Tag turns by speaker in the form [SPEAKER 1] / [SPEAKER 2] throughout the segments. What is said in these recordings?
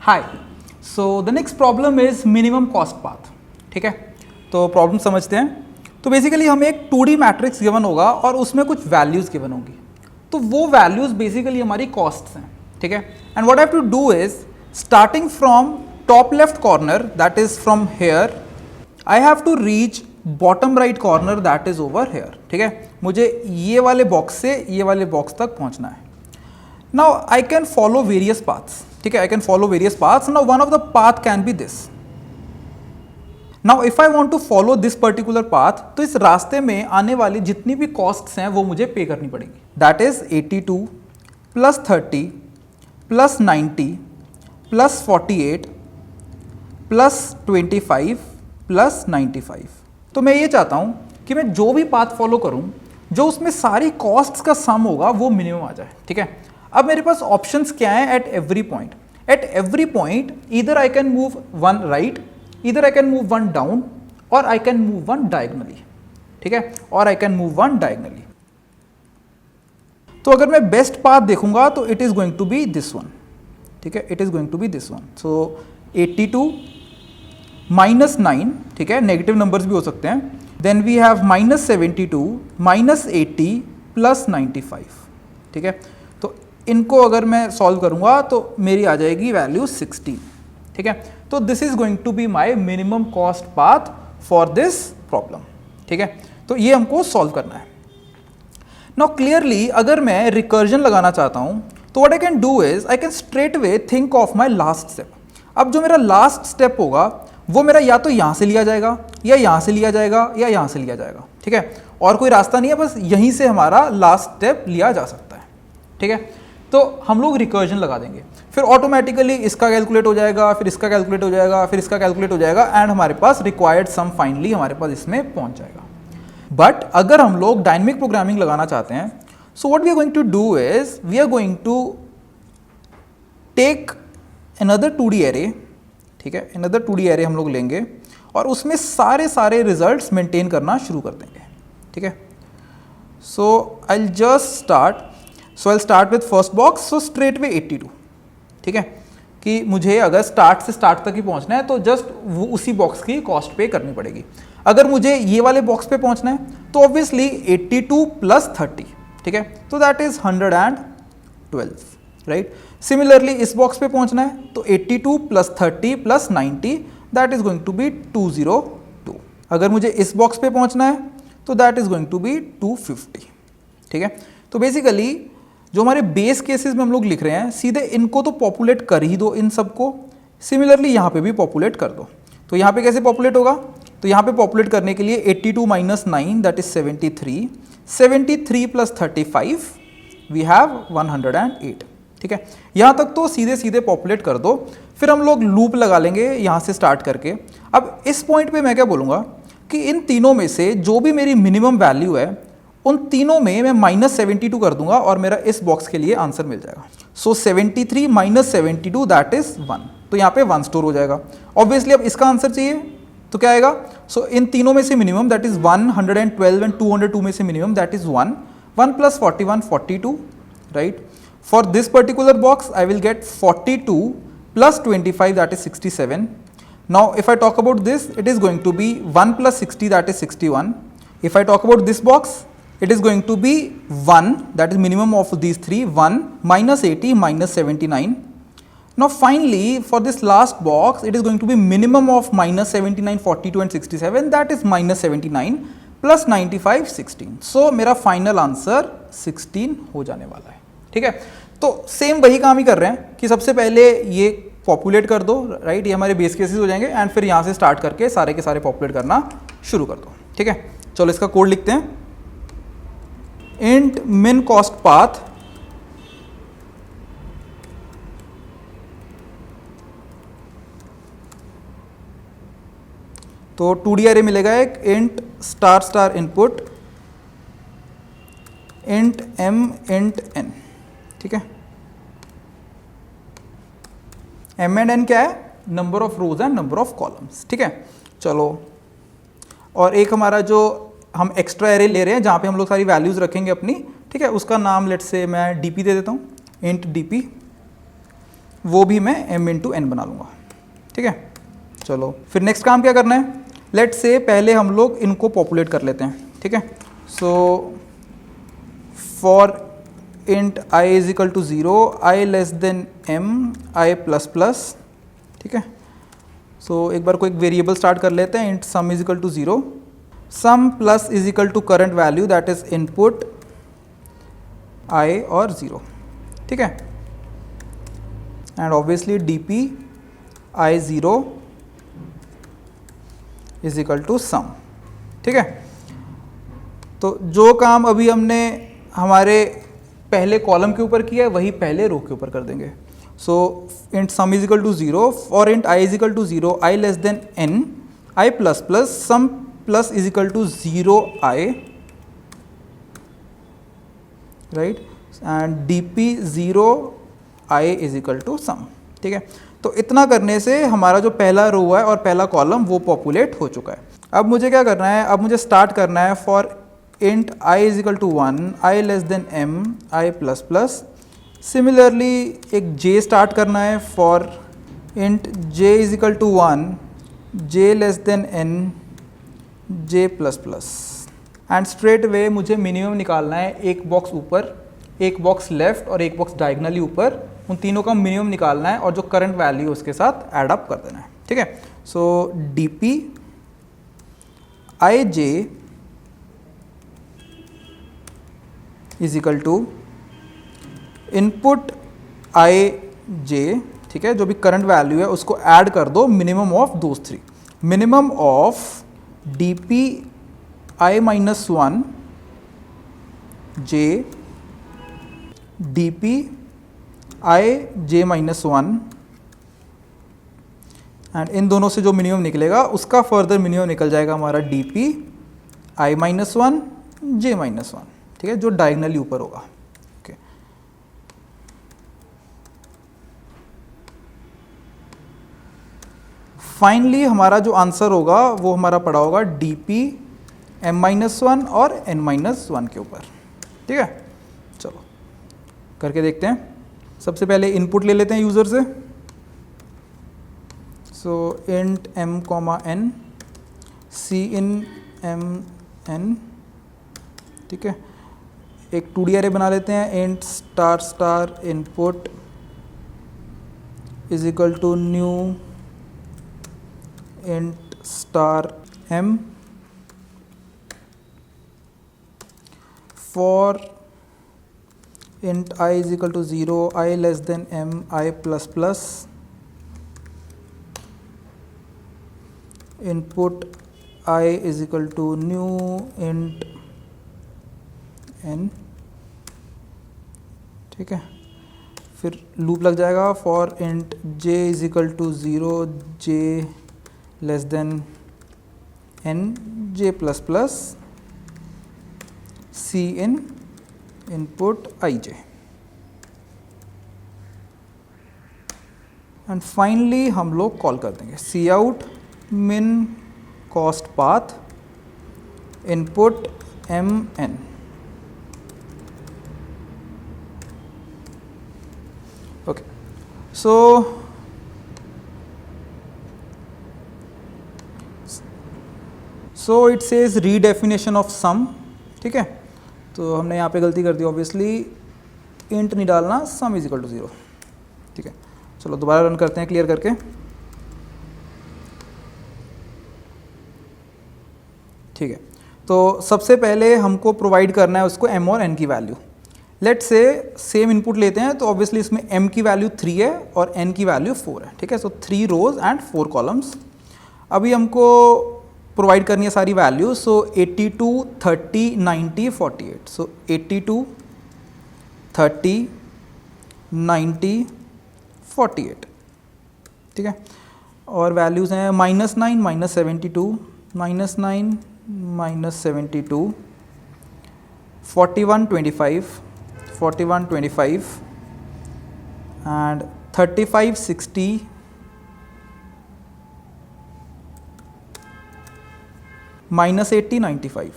[SPEAKER 1] Hi, so the next problem is minimum cost path. ठीक है, तो प्रॉब्लम समझते हैं। तो बेसिकली हमें एक 2D मैट्रिक्स गिवन होगा और उसमें कुछ वैल्यूज़ गिवन होगी, तो वो वैल्यूज़ बेसिकली हमारी कॉस्ट्स हैं। ठीक है, and what I have to do is starting from top left corner that is from here, I have to reach bottom right corner that is over here. ठीक है, मुझे ये वाले बॉक्स से ये वाले बॉक्स तक पहुंचना है। Now I can follow various paths. ठीक है, I can follow various paths. Now one of the path can be this. Now if I want to follow this particular path, तो इस रास्ते में आने वाली जितनी भी कॉस्ट्स हैं वो मुझे पे करनी पड़ेगी। That is 82 plus 30 plus 90 plus 48 plus 25 plus 95। तो मैं ये चाहता हूं कि मैं जो भी पाथ फॉलो करूं, जो उसमें सारी कॉस्ट्स का सम होगा वो मिनिमम आ जाए। ठीक है, अब मेरे पास ऑप्शंस क्या हैं at every point. At every point either I can move one right, either I can move one down, और I can move one diagonally. ठीक है, और I can move one diagonally. तो अगर मैं बेस्ट पाथ देखूंगा तो it is going to be this one. ठीक है, it is going to be this one. So 82 minus 9, ठीक है, नेगेटिव नंबर्स भी हो सकते हैं। Then we have minus 72 minus 80 plus 95। ठीक है, तो इनको अगर मैं सॉल्व करूंगा तो मेरी आ जाएगी वैल्यू 16। ठीक है, तो this is going to be my minimum cost path for this problem. ठीक है, तो ये हमको सॉल्व करना है। नाउ क्लियरली अगर मैं रिकर्जन लगाना चाहता हूं तो what I can do is I can straight way think of my last step. अब जो मेरा लास्ट स्टेप होगा वो मेरा या तो यहां से लिया जाएगा, या यहां से लिया जाएगा, या यहां से लिया जाएगा। ठीक है, और कोई रास्ता नहीं है, बस यहीं से हमारा लास्ट स्टेप लिया जा सकता है। ठीक है, तो हम लोग रिकर्जन लगा देंगे, फिर ऑटोमेटिकली इसका कैलकुलेट हो जाएगा, फिर इसका कैलकुलेट हो जाएगा, फिर इसका कैलकुलेट हो जाएगा, एंड हमारे पास रिक्वायर्ड सम फाइनली हमारे पास इसमें पहुंच जाएगा। बट अगर हम लोग डायनेमिक प्रोग्रामिंग लगाना चाहते हैं, so what we are going to do is we are going to take another 2D array. ठीक है, अनदर 2D एरे हम लोग लेंगे और उसमें सारे रिजल्ट्स मेंटेन करना शुरू कर देंगे। ठीक है, so I just start, so I start with first box, so straight way 82। ठीक है, कि मुझे अगर स्टार्ट से स्टार्ट तक ही पहुंचना है तो जस्ट वो उसी बॉक्स की कॉस्ट पे करनी पड़ेगी। अगर मुझे ये वाले बॉक्स पे पहुंचना है तो ऑब्वियसली 82 प्लस 30। ठीक है, तो दैट इज 112, राइट। सिमिलरली इस बॉक्स पे पहुंचना है तो 82 plus 30 plus 90, that is going to be 202। अगर मुझे इस बॉक्स पे पहुंचना है तो that is going to be 250। ठीक है, तो बेसिकली जो हमारे बेस केसेस में हम लोग लिख रहे हैं, सीधे इनको तो पॉपुलेट कर ही दो, इन सबको। सिमिलरली यहाँ पे भी पॉपुलेट कर दो। तो यहाँ पे कैसे पॉपुलेट होगा, तो यहाँ पे पॉपुलेट करने के लिए 82 minus 9 that is 73, 73 plus 35 we have 108। ठीक है, यहाँ तक तो सीधे सीधे पॉपुलेट कर दो, फिर हम लोग लूप लगा लेंगे यहाँ से स्टार्ट करके। अब इस पॉइंट पे मैं क्या बोलूँगा कि इन तीनों में से जो भी मेरी मिनिमम वैल्यू है उन तीनों में मैं माइनस 72 कर दूंगा और मेरा इस बॉक्स के लिए आंसर मिल जाएगा। सो 73 माइनस 72 दैट इज 1, तो यहाँ पे 1 स्टोर हो जाएगा। ऑब्वियसली अब इसका आंसर चाहिए तो क्या आएगा, सो इन तीनों में से मिनिमम दैट इज 112 एंड 202 में से minimum that is 1, 1 plus 41 42, right. For this particular box, I will get 42 plus 25 that is 67. Now, if I talk about this, it is going to be 1 plus 60 that is 61. If I talk about this box, it is going to be 1 that is minimum of these three, 1 minus 80 minus 79. Now, finally, for this last box, it is going to be minimum of minus 79, 42 and 67 that is minus 79 plus 95, 16. So, मेरा final answer 16 हो जाने वाला है। ठीक है, तो same वही काम ही कर रहे हैं कि सबसे पहले ये पॉपुलेट कर दो, राइट, ये हमारे बेस केसेस हो जाएंगे, एंड फिर यहाँ से स्टार्ट करके सारे के सारे पॉपुलेट करना शुरू कर दो। ठीक है, चलो इसका कोड लिखते हैं। इंट मिन कॉस्ट पाथ तो 2D एरे मिलेगा एक, int star star input, int m int n। ठीक है, m एंड n क्या है, number of rose and number of columns. ठीक है, चलो, और एक हमारा जो हम एक्स्ट्रा एरे ले रहे हैं जहाँ पे हम लोग सारी वैल्यूज रखेंगे अपनी। ठीक है, उसका नाम लेट्स से मैं dp दे देता हूँ, इंट dp। वो भी मैं m इंटू एन बना लूँगा, ठीक है। चलो फिर नेक्स्ट काम क्या करना है, लेट से पहले हम लोग इनको पॉपुलेट कर लेते हैं, ठीक है। So for int i is equal to 0, i less than m, i plus plus, ठीक है। सो एक बार को एक वेरिएबल स्टार्ट कर लेते हैं, int sum is equal to 0, sum plus is equal to current value that is input i और 0, ठीक है। And obviously dp i0 is equal to sum, ठीक है। तो जो काम अभी हमने हमारे पहले कॉलम के ऊपर किया है वही पहले रो के ऊपर कर देंगे। So int sum is equal to 0, for int i is equal to 0, i less than n, i plus plus, sum plus is equal to 0 i, right, and dp 0 i is equal to sum, ठीक है। तो इतना करने से हमारा जो पहला रो है और पहला कॉलम वो पॉपुलेट हो चुका है। अब मुझे क्या करना है, अब मुझे स्टार्ट करना है for int i is equal to 1, i less than m, i plus plus. Similarly एक j स्टार्ट करना है for int j is equal to 1, j less than n, j plus plus. And straightaway मुझे minimum निकालना है, एक box ऊपर, एक box left और एक बॉक्स डायगनली ऊपर, उन तीनों का मिनिमम निकालना है और जो करंट वैल्यू उसके साथ ऐड अप कर देना है, ठीक है। So dp ij is equal to input i j, ठीक है, जो भी करंट वैल्यू है उसको ऐड कर दो minimum of those three, minimum of dp i minus 1 j, dp i j minus 1, and in दोनों से जो मिनिमम निकलेगा उसका फर्दर मिनिमम निकल जाएगा हमारा dp i minus 1 j minus 1, ठीक है, जो डायगनली ऊपर होगा, ओके। फाइनली हमारा जो आंसर होगा वो हमारा पड़ा होगा dp m माइनस 1 और n माइनस 1 के ऊपर, ठीक है। चलो करके देखते हैं। सबसे पहले इनपुट ले लेते हैं यूज़र से। सो इंट m कॉमा n, सी इन m n, ठीक है। एक 2D एरे बना लेते हैं, int star star input is equal to new int star m for int i is equal to 0, i less than m, i plus plus, input i is equal to new int n, ठीक है। फिर loop लग जाएगा for int j is equal to 0, j less than n, j plus plus, c in input ij, and finally हम लोग call कर देंगे cout min cost path input mn, okay. So it says redefinition of sum, ठीक है। तो हमने यहाँ पे गलती कर दी, ऑब्वियसली इंट नहीं डालना, सम इज इक्वल टू 0, ठीक है। चलो दोबारा रन करते हैं क्लियर करके, ठीक है। तो सबसे पहले हमको प्रोवाइड करना है उसको m और n की वैल्यू। लेट से सेम इनपुट लेते हैं, तो ऑब्वियसली इसमें m की वैल्यू 3 है और n की वैल्यू 4 है, ठीक है। सो 3 रोज एंड 4 कॉलम्स। अभी हमको प्रोवाइड करनी है सारी वैल्यू। सो 82, 30, 90, 48। सो 82, 30, 90, 48, ठीक है। और वैल्यूज़ हैं -9, -72, -9, -72, 41, 25, 41, 25 and 35, 60, -80, 95.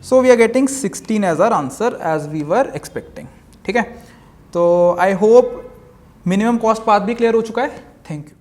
[SPEAKER 1] So we are getting 16 as our answer as we were expecting. ठीक है, तो I hope minimum cost path भी क्लियर हो चुका है। Thank you.